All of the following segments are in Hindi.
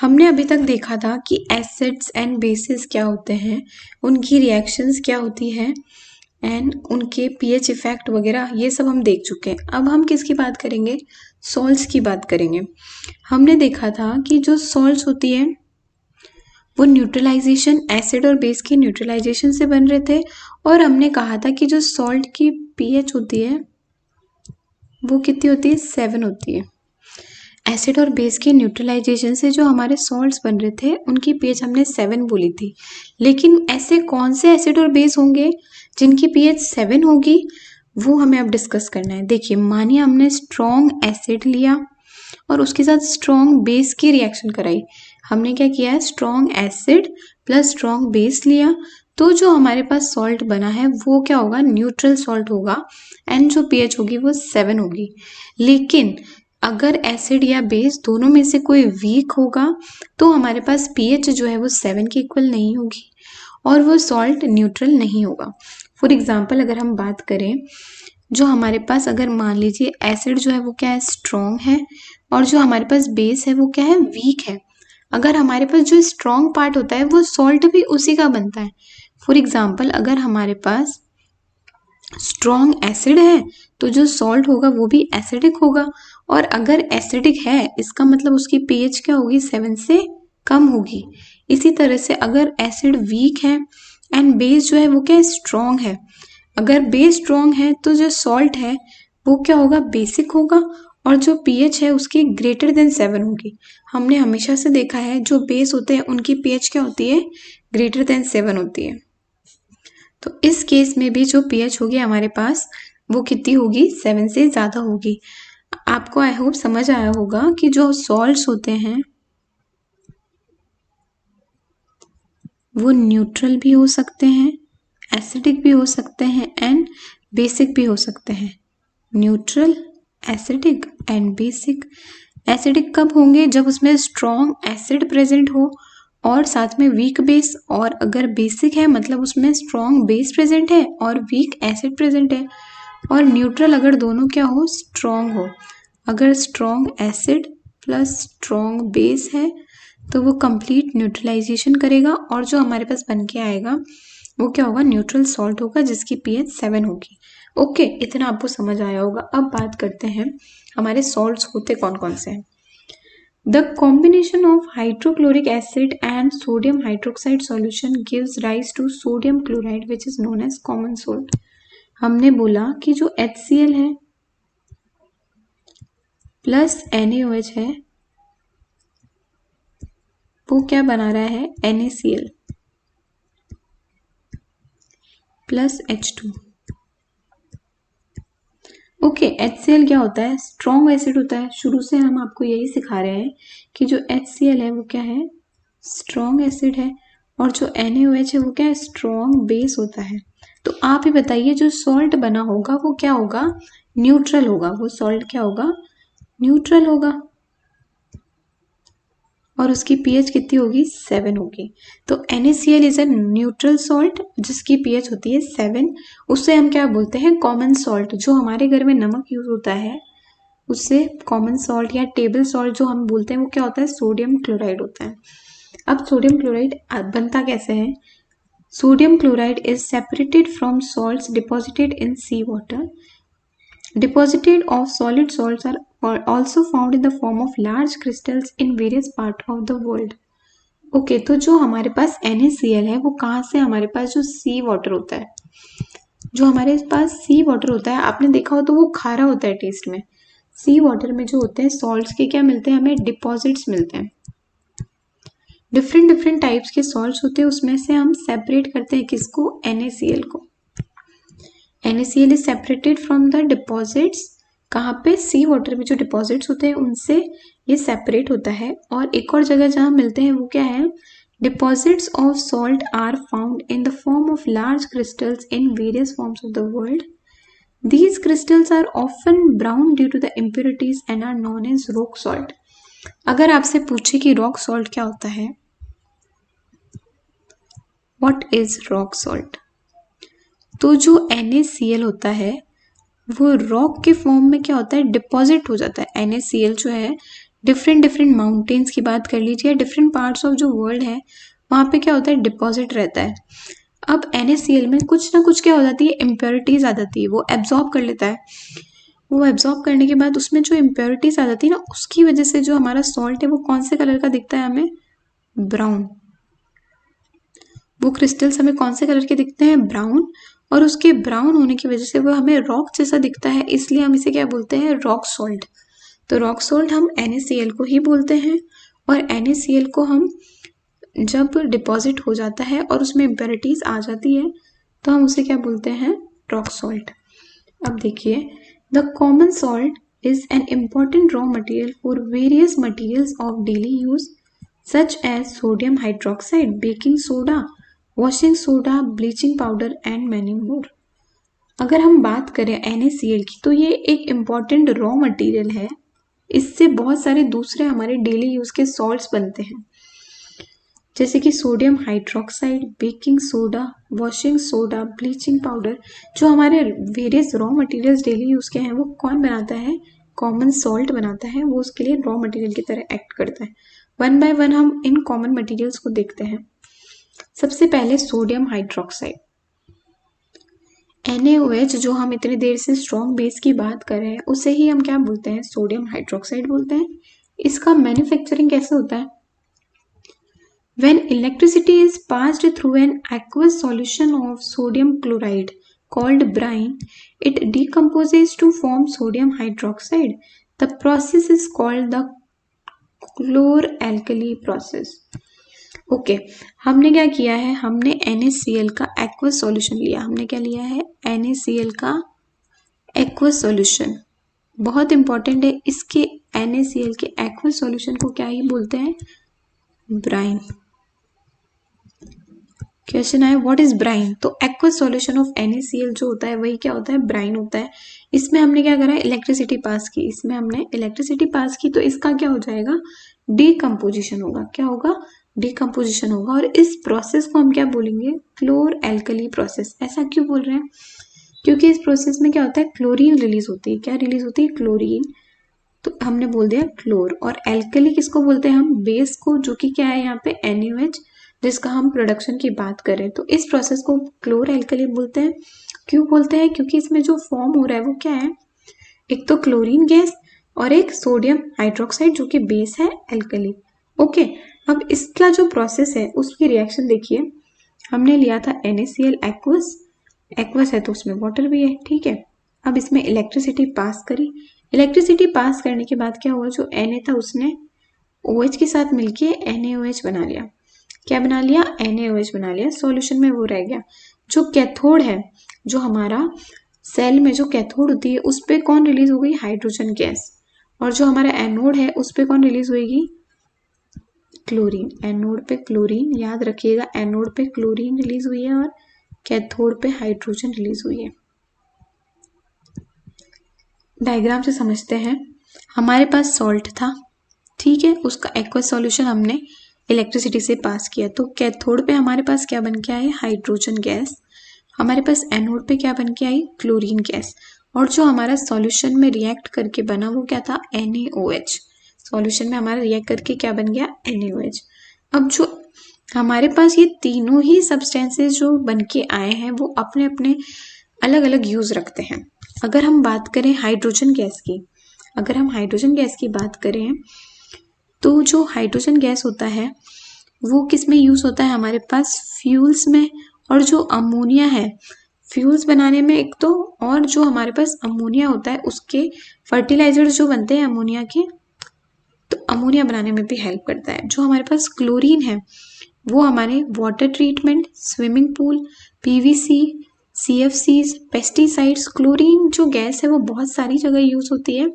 हमने अभी तक देखा था कि एसिड्स एंड बेसिस क्या होते हैं, उनकी रिएक्शंस क्या होती हैं एंड उनके पीएच इफेक्ट वगैरह, ये सब हम देख चुके हैं। अब हम किसकी बात करेंगे? सॉल्ट्स की बात करेंगे। हमने देखा था कि जो सॉल्ट्स होती है वो न्यूट्रलाइजेशन, एसिड और बेस की न्यूट्रलाइजेशन से बन रहे थे, और हमने कहा था कि जो सॉल्ट की पीएच होती है वो कितनी होती है? 7 होती है। एसिड और बेस के न्यूट्रलाइजेशन से जो हमारे सॉल्ट्स बन रहे थे उनकी पीएच हमने 7 बोली थी। लेकिन ऐसे कौन से एसिड और बेस होंगे जिनकी पीएच 7 होगी, वो हमें अब डिस्कस करना है। देखिए, मानिए हमने स्ट्रॉन्ग एसिड लिया और उसके साथ स्ट्रॉन्ग बेस की रिएक्शन कराई। हमने क्या किया है? Strong acid plus strong base लिया, तो जो हमारे पास सॉल्ट बना है वो क्या होगा? न्यूट्रल सॉल्ट होगा, एंड जो पीएच होगी वो 7 होगी। लेकिन अगर एसिड या बेस दोनों में से कोई वीक होगा तो हमारे पास पीएच जो है वो 7 के इक्वल नहीं होगी और वो सॉल्ट न्यूट्रल नहीं होगा। फॉर एग्जाम्पल अगर हम बात करें, जो हमारे पास, अगर मान लीजिए एसिड जो है वो क्या है? स्ट्रॉन्ग है, और जो हमारे पास बेस है वो क्या है? वीक है। अगर हमारे पास जो स्ट्रॉन्ग पार्ट होता है वो सॉल्ट भी उसी का बनता है। फॉर एग्जाम्पल अगर हमारे पास स्ट्रॉन्ग एसिड है तो जो सॉल्ट होगा वो भी एसिडिक होगा, और अगर एसिडिक है इसका मतलब उसकी पीएच क्या होगी? 7 से कम होगी। इसी तरह से अगर एसिड वीक है एंड बेस जो है वो क्या? स्ट्रॉन्ग है। अगर बेस स्ट्रॉन्ग है तो जो सॉल्ट है वो क्या होगा? बेसिक होगा, और जो पीएच है उसकी ग्रेटर देन 7 होगी। हमने हमेशा से देखा है जो बेस होते हैं उनकी पीएच क्या होती है? ग्रेटर देन 7 होती है। तो इस केस में भी जो पीएच होगी हमारे पास वो कितनी होगी? 7 से ज़्यादा होगी। आपको आई होप समझ आया होगा कि जो सॉल्ट्स होते हैं वो न्यूट्रल भी हो सकते हैं, एसिडिक भी हो सकते हैं एंड बेसिक भी हो सकते हैं। Neutral, acidic and basic. Acidic कब होंगे? जब उसमें स्ट्रॉन्ग एसिड प्रेजेंट हो और साथ में वीक बेस, और अगर बेसिक है मतलब उसमें स्ट्रॉन्ग बेस प्रेजेंट है और वीक एसिड प्रेजेंट है। और न्यूट्रल अगर दोनों क्या हो? स्ट्रॉन्ग हो। अगर strong acid plus strong base है तो वो कंप्लीट न्यूट्रलाइजेशन करेगा, और जो हमारे पास बन के आएगा वो क्या होगा? न्यूट्रल सॉल्ट होगा जिसकी पीएच 7 होगी। ओके, इतना आपको समझ आया होगा। अब बात करते हैं हमारे सॉल्ट्स होते कौन कौन से हैं। The combination of hydrochloric acid and sodium hydroxide solution gives rise to sodium chloride which is known as common salt. हमने बोला कि जो HCl है प्लस NaOH है वो क्या बना रहा है? NaCl plus H2। Okay, HCl क्या होता है? स्ट्रॉन्ग एसिड होता है। शुरू से हम आपको यही सिखा रहे हैं कि जो HCl है वो क्या है? स्ट्रॉन्ग एसिड है, और जो NaOH है वो क्या है? स्ट्रॉन्ग बेस होता है। तो आप ही बताइए जो सॉल्ट बना होगा वो क्या होगा? न्यूट्रल होगा। वो सॉल्ट क्या होगा? न्यूट्रल होगा, और उसकी पीएच कितनी होगी? 7 होगी। तो NaCl is a neutral salt जिसकी पीएच होती है 7। उससे हम क्या बोलते हैं? Common salt. जो हमारे घर में नमक यूज होता है उससे कॉमन सॉल्ट या टेबल सॉल्ट जो हम बोलते हैं वो क्या होता है? सोडियम क्लोराइड होता है। अब सोडियम क्लोराइड बनता कैसे है? Sodium chloride is separated from salts deposited in sea water. Deposited of solid salts are also found in the form of large crystals in various parts of the world. Okay, तो जो हमारे पास NaCl है वो कहाँ से? हमारे पास जो सी वाटर होता है, जो हमारे पास सी वाटर होता है, आपने देखा हो तो वो खारा होता है टेस्ट में। सी वाटर में जो होते हैं सॉल्ट्स के क्या मिलते हैं? हमें डिपॉजिट्स मिलते हैं। डिफरेंट डिफरेंट टाइप्स के सॉल्ट्स होते हैं, उसमें से हम सेपरेट करते हैं किसको? NaCl को। NaCl is separated from the deposits। कहाँ पे? सी वाटर में जो डिपॉजिट्स होते हैं उनसे ये सेपरेट होता है। और एक और जगह जहाँ मिलते हैं वो क्या है? Deposits of salt are found in the form of large crystals in various forms of the world. These crystals are often brown due to the impurities and are known as rock salt। अगर आपसे पूछे कि रॉक सॉल्ट क्या होता है, What is rock salt? तो जो NaCl होता है वो रॉक के फॉर्म में क्या होता है? डिपॉजिट हो जाता है। NaCl जो है डिफरेंट डिफरेंट माउंटेन्स की बात कर लीजिए, या डिफरेंट पार्ट्स ऑफ जो वर्ल्ड है वहाँ पे क्या होता है, डिपॉजिट रहता है। अब NaCl में कुछ ना कुछ क्या हो जाती है, इम्प्योरिटीज आ जाती है, वो एब्जॉर्ब कर लेता है। वो एब्जॉर्ब करने के बाद उसमें जो इम्प्योरिटीज आ जाती है ना, उसकी वजह से जो हमारा सॉल्ट है वो कौन से कलर का दिखता है हमें, ब्राउन। वो क्रिस्टल्स हमें कौन से कलर के दिखते हैं, ब्राउन। और उसके ब्राउन होने की वजह से वो हमें रॉक जैसा दिखता है, इसलिए हम इसे क्या बोलते हैं, रॉक सॉल्ट। तो रॉक सॉल्ट हम NaCl को ही बोलते हैं। और NaCl को हम जब डिपॉजिट हो जाता है और उसमें इम्प्योरिटीज आ जाती है तो हम उसे क्या बोलते हैं, रॉक सॉल्ट। अब देखिए, the common salt is an important raw material for various materials of daily use such as sodium hydroxide, baking soda, washing soda, bleaching powder and many more. अगर हम बात करें NaCl की, तो ये एक इम्पॉर्टेंट रॉ मटेरियल है। इससे बहुत सारे दूसरे हमारे डेली यूज के सॉल्ट्स बनते हैं, जैसे कि sodium hydroxide, baking soda, washing soda, bleaching powder. जो हमारे various raw materials daily use के हैं वो कौन बनाता है, कॉमन सॉल्ट बनाता है। वो उसके लिए रॉ मटेरियल की तरह एक्ट करता है। वन बाय वन हम इन कॉमन मटेरियल्स को देखते हैं। सबसे पहले सोडियम हाइड्रोक्साइड, NaOH, जो हम इतनी देर से स्ट्रॉन्ग बेस की बात कर रहे हैं उसे ही हम क्या बोलते हैं, सोडियम हाइड्रोक्साइड बोलते हैं। इसका मैन्युफैक्चरिंग कैसे होता है, when electricity is passed through an aqueous solution of sodium chloride called brine, it decomposes to form sodium hydroxide. The process is called the chlor-alkali process. Okay, हमने क्या किया है, हमने NaCl का एक्वस सॉल्यूशन लिया। हमने क्या लिया है, NaCl का एक्वस सॉल्यूशन। बहुत इंपॉर्टेंट है, इसके NaCl के एक्वस सॉल्यूशन को क्या ही बोलते हैं, ब्राइन। क्वेश्चन आया व्हाट इज ब्राइन, तो एक्वस सॉल्यूशन ऑफ NaCl जो होता है वही क्या होता है, ब्राइन होता है। इसमें हमने क्या करा है, इलेक्ट्रिसिटी पास की। इसमें हमने इलेक्ट्रिसिटी पास की तो इसका क्या हो जाएगा, डीकम्पोजिशन होगा। क्या होगा, डीकम्पोजिशन होगा। और इस प्रोसेस को हम क्या बोलेंगे, क्लोर एल्कली प्रोसेस। ऐसा क्यों बोल रहे हैं, क्योंकि इस प्रोसेस में क्या होता है, क्लोरीन रिलीज होती है। क्या रिलीज होती है, क्लोरीन। तो हमने बोल दिया क्लोर। और एल्कली किसको बोलते हैं हम, बेस को, जो कि क्या है यहाँ पे NaOH, जिसका हम प्रोडक्शन की बात करें तो इस प्रोसेस को क्लोर एल्कली बोलते हैं। क्यों बोलते हैं, क्योंकि इसमें जो फॉर्म हो रहा है वो क्या है, एक तो क्लोरीन गैस और एक सोडियम हाइड्रोक्साइड जो कि बेस है एल्कली। ओके, अब इसका जो प्रोसेस है उसकी रिएक्शन देखिए। हमने लिया था NaCl एक्वस, एक्वस है तो उसमें वाटर भी है, ठीक है। अब इसमें इलेक्ट्रिसिटी पास करी। इलेक्ट्रिसिटी पास करने के बाद क्या हुआ, जो Na था उसने OH के साथ मिलके NaOH बना लिया। क्या बना लिया, NaOH बना लिया। सॉल्यूशन में वो रह गया। जो कैथोड है, जो हमारा सेल में जो कैथोड होती है उस पे कौन रिलीज हो गई, हाइड्रोजन गैस। और जो हमारा एनोड है उस पे कौन रिलीज होगी, क्लोरीन। एनोड पे क्लोरीन, याद रखिएगा, एनोड पे क्लोरीन रिलीज हुई है और कैथोड पे हाइड्रोजन रिलीज हुई है। डायग्राम से समझते हैं। हमारे पास सॉल्ट था, ठीक है, उसका एक्वस सॉल्यूशन हमने इलेक्ट्रिसिटी से पास किया तो कैथोड पे हमारे पास क्या बन के आई, हाइड्रोजन गैस। हमारे पास एनोड पे क्या बन के आई, क्लोरीन गैस। और जो हमारा सॉल्यूशन में रिएक्ट करके बना वो क्या था, NaOH। सॉल्यूशन में हमारा रिएक्ट करके क्या बन गया, NaOH। अब जो हमारे पास ये तीनों ही सब्सटेंसेस जो बन के आए हैं वो अपने अपने अलग अलग यूज रखते हैं। अगर हम बात करें हाइड्रोजन गैस की, अगर हम हाइड्रोजन गैस की बात करें तो जो हाइड्रोजन गैस होता है वो किस में यूज होता है, हमारे पास फ्यूल्स में। और जो अमोनिया है, फ्यूल्स बनाने में एक तो, और जो हमारे पास अमोनिया होता है उसके फर्टिलाइजर्स जो बनते हैं अमोनिया के, तो अमोनिया बनाने में भी हेल्प करता है। जो हमारे पास क्लोरीन है वो हमारे water treatment, swimming pool, PVC, CFCs, pesticides. Chlorine जो गैस है वो बहुत सारी जगह यूज होती है।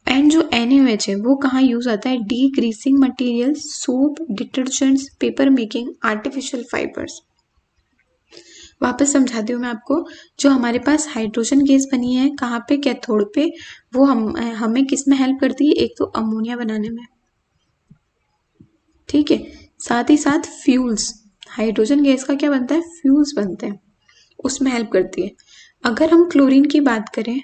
एंड जो NaOH है वो कहाँ यूज आता है, D greasing material, soap, detergents, paper making, artificial fibres. वापस समझाती हूँ मैं आपको। जो हमारे पास हाइड्रोजन गैस बनी है कहाँ पे, कैथोड पे, वो हमें किस में हेल्प करती है, एक तो अमोनिया बनाने में, ठीक है। साथ ही साथ फ्यूल्स, हाइड्रोजन गैस का क्या बनता है, फ्यूल्स बनते हैं, उसमें हेल्प करती है। अगर हम क्लोरीन की बात करें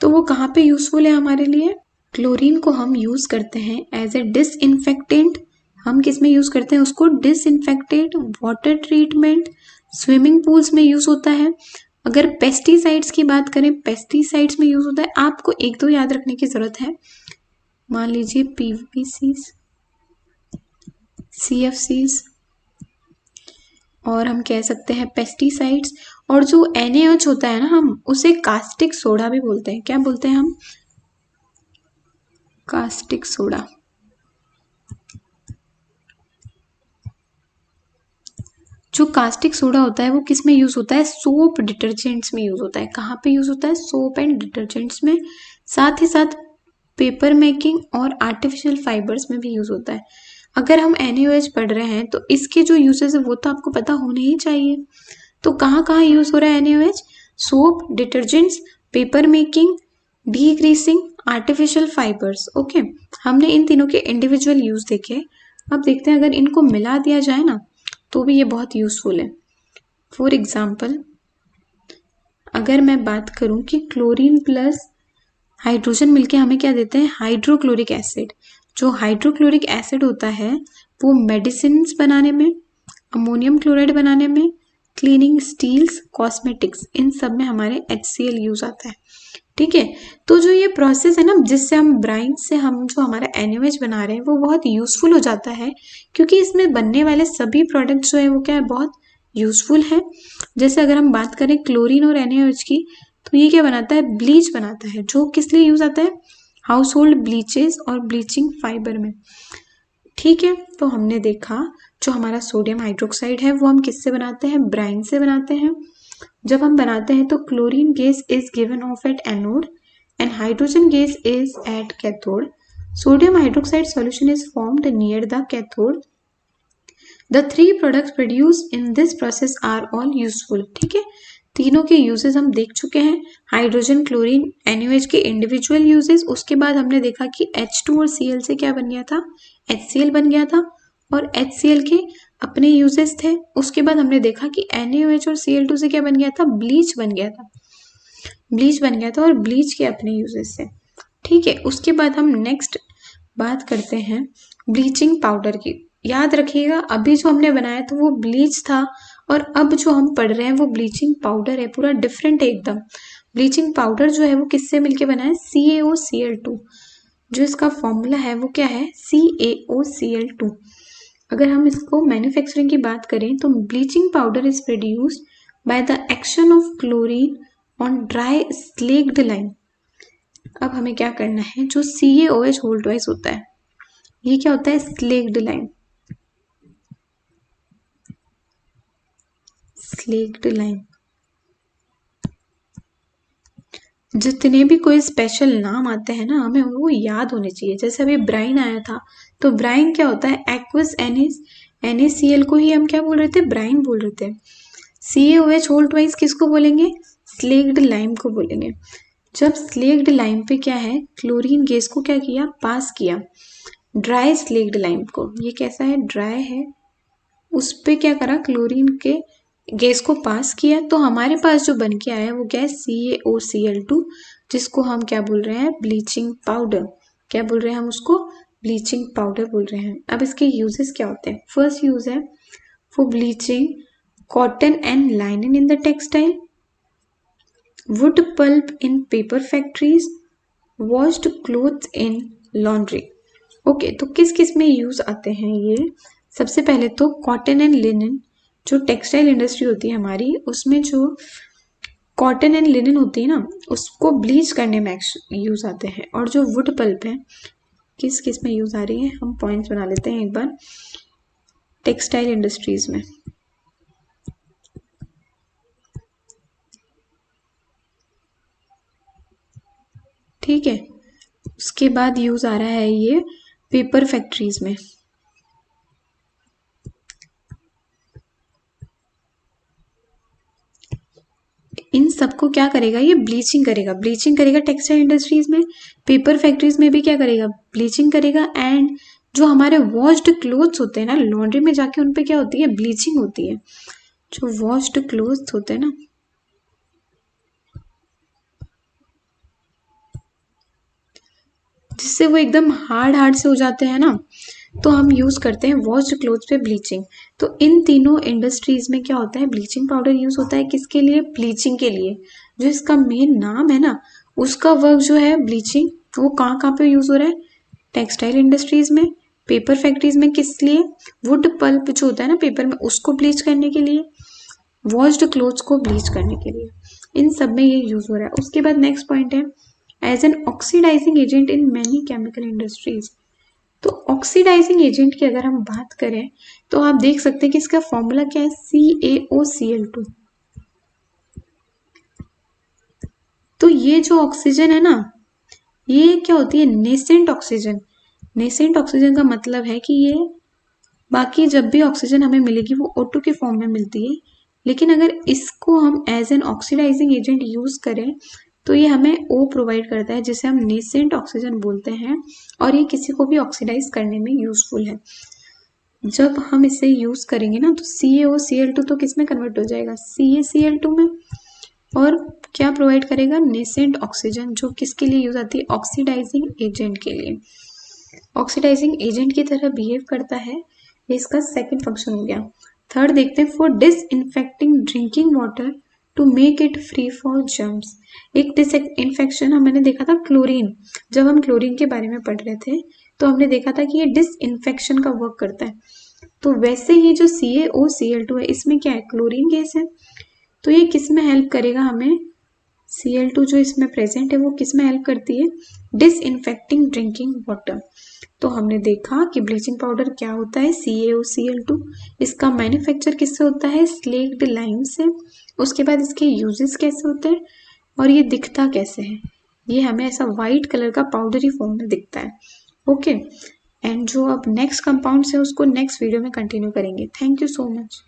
तो वो कहाँ पे यूजफुल है हमारे लिए, क्लोरीन को हम यूज करते हैं एज ए डिसइंफेक्टेंट। हम किस में यूज करते हैं उसको? Disinfectant, water treatment, swimming pools में यूज होता है। अगर पेस्टिसाइड्स की बात करें, पेस्टिसाइड्स में यूज होता है। आपको एक दो याद रखने की जरूरत है। मान लीजिए पीवीसीज, सीएफसीज, और हम कह सकते हैं पेस्टिसाइड्स। और जो NaOH होता है ना, हम उसे कास्टिक सोडा भी बोलते हैं। क्या बोलते हैं हम? Caustic soda. जो कास्टिक सोडा होता है वो किस में यूज होता है? सोप डिटर्जेंट्स में यूज होता है। कहाँ पे यूज होता है? सोप एंड डिटर्जेंट्स में। साथ ही साथ पेपर मेकिंग और आर्टिफिशियल फाइबर्स में भी यूज होता है। अगर हम NaOH पढ़ रहे हैं तो इसके जो यूजेस है वो तो आपको पता होने ही चाहिए। तो कहाँ कहाँ यूज हो रहा है NaOH? Soap, detergents, paper making, degreasing, artificial fibres. Okay, हमने इन तीनों के इंडिविजुअल यूज देखे। अब देखते हैं अगर इनको मिला दिया जाए ना तो भी ये बहुत यूजफुल है। फॉर एग्जाम्पल, अगर मैं बात करूं कि क्लोरीन प्लस हाइड्रोजन मिलके हमें क्या देते हैं? Hydrochloric acid. जो हाइड्रोक्लोरिक एसिड होता है वो मेडिसिन बनाने में, अमोनियम क्लोराइड बनाने में, क्लीनिंग स्टील्स, कॉस्मेटिक्स, इन सब में हमारे HCl यूज आता है। ठीक है, तो जो ये प्रोसेस है ना, जिससे हम ब्राइन से हम जो हमारा NaOH बना रहे हैं वो बहुत यूजफुल हो जाता है, क्योंकि इसमें बनने वाले सभी प्रोडक्ट जो है वो क्या है? बहुत यूजफुल है। जैसे अगर हम बात करें क्लोरीन और NaOH की, तो ये क्या बनाता है? ब्लीच बनाता है। जो किस लिए यूज आता है? हाउस होल्ड ब्लीचेस और ब्लीचिंग फाइबर में। ठीक है, तो हमने देखा जो हमारा सोडियम हाइड्रोक्साइड है वो हम किससे बनाते हैं? ब्राइन से बनाते हैं। जब हम बनाते हैं तो chlorine gas is given off at anode and hydrogen gas is at cathode. Sodium hydroxide solution is formed near the cathode. The three products produce in this process are all useful. ठीक है, तीनों के यूजेस हम देख चुके हैं। हाइड्रोजन, क्लोरीन, NaOH के इंडिविजुअल यूजेस। उसके बाद हमने देखा कि H2 और Cl से क्या बन गया था? HCl बन गया था, और HCl के अपने यूजेस थे। उसके बाद हमने देखा कि NaOH और Cl2 से क्या बन गया था? ब्लीच बन गया था। ब्लीच बन गया था और ब्लीच के अपने यूजेस से। ठीक है, उसके बाद हम नेक्स्ट बात करते हैं ब्लीचिंग पाउडर की। याद रखिएगा, अभी जो हमने बनाया था वो ब्लीच था, और अब जो हम पढ़ रहे हैं वो ब्लीचिंग पाउडर है। पूरा डिफरेंट है एकदम। ब्लीचिंग पाउडर जो है वो किससे मिलके बना है? CaOCl2। जो इसका फॉर्मूला है वो क्या है? CaOCl2। अगर हम इसको मैन्युफैक्चरिंग की बात करें तो bleaching powder is produced by the action of chlorine on dry slaked lime. अब हमें क्या करना है? जो CaOH होल्ड वाइज होता है, ये क्या होता है? Slaked lime. Slaked lime. जितने भी कोई स्पेशल नाम आते हैं ना, हमें वो याद होने चाहिए। जैसे अभी ब्राइन आया था, तो ब्राइन क्या होता है? एक्वस NaCl को ही हम क्या बोल रहे थे? ब्राइन बोल रहे थे। CaOH होल्ड वाइज किसको बोलेंगे? स्लेक्ड लाइम को बोलेंगे। जब स्लेक्ड लाइम पे क्या है? क्लोरीन गैस को क्या किया? पास किया। ड्राई स्लेक्ड लाइम को, ये कैसा है? ड्राई है। उस पे क्या करा? क्लोरीन के गैस को पास किया, तो हमारे पास जो बन के आया वो क्या है? CaOCl2, जिसको हम क्या बोल रहे हैं? Bleaching powder. क्या बोल रहे हैं हम उसको? ब्लीचिंग पाउडर बोल रहे हैं। अब इसके यूजेस क्या होते हैं? फर्स्ट यूज है for bleaching cotton and linen in the textile, wood pulp in paper factories, washed clothes in laundry. Okay, तो किस किस में यूज आते हैं ये? सबसे पहले तो कॉटन एंड लिनन, जो टेक्सटाइल इंडस्ट्री होती है हमारी, उसमें जो कॉटन एंड लिनन होती है ना, उसको ब्लीच करने में यूज आते हैं। और जो वुड पल्प है, किस किस में यूज आ रही है? हम पॉइंट्स बना लेते हैं एक बार। टेक्सटाइल इंडस्ट्रीज में। ठीक है, उसके बाद यूज आ रहा है ये पेपर फैक्ट्रीज में। इन सबको क्या करेगा? ये ब्लीचिंग करेगा। ब्लीचिंग करेगा टेक्सटाइल इंडस्ट्रीज में, पेपर फैक्ट्रीज में भी क्या करेगा? ब्लीचिंग करेगा। एंड जो हमारे वॉश्ड क्लोथ्स होते हैं ना, लॉन्ड्री में जाके उन पे क्या होती है? ब्लीचिंग होती है। जो वॉश्ड क्लोथ्स होते हैं ना, जिससे वो एकदम हार्ड से हो जाते हैं ना, तो हम यूज करते हैं वॉश्ड क्लोथ्स पे ब्लीचिंग। तो इन तीनों इंडस्ट्रीज में क्या होता है, ब्लीचिंग पाउडर यूज होता है किसके लिए, ब्लीचिंग के लिए। जो इसका मेन नाम है ना, उसका वर्क जो है ब्लीचिंग, वो कहाँ कहाँ पे यूज हो रहा है, टेक्सटाइल इंडस्ट्रीज में, पेपर फैक्ट्रीज में, किस लिए, वुड पल्प जो होता है ना पेपर में, उसको ब्लीच करने के लिए, वॉश्ड क्लोथ्स को ब्लीच करने के लिए, इन सब में ये यूज हो रहा है। उसके बाद नेक्स्ट पॉइंट है as an oxidising agent in many chemical industries. तो ऑक्सीडाइजिंग एजेंट की अगर हम बात करें तो आप देख सकते हैं कि इसका फॉर्मूला क्या है, CaOCl2। तो ये जो ऑक्सीजन है ना, ये क्या होती है, नेसेंट ऑक्सीजन। नेसेंट ऑक्सीजन का मतलब है कि ये, बाकी जब भी ऑक्सीजन हमें मिलेगी वो O2 के फॉर्म में मिलती है, लेकिन अगर इसको हम as an oxidising agent use करें तो ये हमें O प्रोवाइड करता है, जिसे हम नेसेंट ऑक्सीजन बोलते हैं, और ये किसी को भी ऑक्सीडाइज करने में यूजफुल है। जब हम इसे यूज करेंगे ना तो CaOCl2 तो किस में कन्वर्ट हो जाएगा, CaCl2 में, और क्या प्रोवाइड करेगा, नेसेंट ऑक्सीजन, जो किसके लिए यूज आती है, ऑक्सीडाइजिंग एजेंट के लिए, ऑक्सीडाइजिंग एजेंट की तरह बिहेव करता है। ये इसका सेकंड फंक्शन हो गया। थर्ड देखते हैं, for disinfecting drinking water to make it free for germs. एक डिसइंफेक्शन मैंने देखा था क्लोरीन, जब हम क्लोरीन के बारे में पढ़ रहे थे तो हमने देखा था कि ये डिसइंफेक्शन का वर्क करता है। तो वैसे ये जो CaOCl2 है, इसमें क्या है, क्लोरीन गैस है, तो ये किस में हेल्प करेगा हमें, Cl2 जो इसमें प्रेजेंट है वो किस में हेल्प करती है, डिसइंफेक्टिंग ड्रिंकिंग वाटर। तो हमने देखा कि ब्लीचिंग पाउडर क्या होता है, CaOCl2। इसका मैन्युफैक्चर किससे होता है, स्लेक्ड लाइम से। उसके बाद इसके यूजेस कैसे होते हैं और ये दिखता कैसे है, ये हमें ऐसा व्हाइट कलर का पाउडरी फॉर्म में दिखता है। ओके, एंड जो अब नेक्स्ट कंपाउंड्स है उसको नेक्स्ट वीडियो में कंटिन्यू करेंगे। Thank you so much.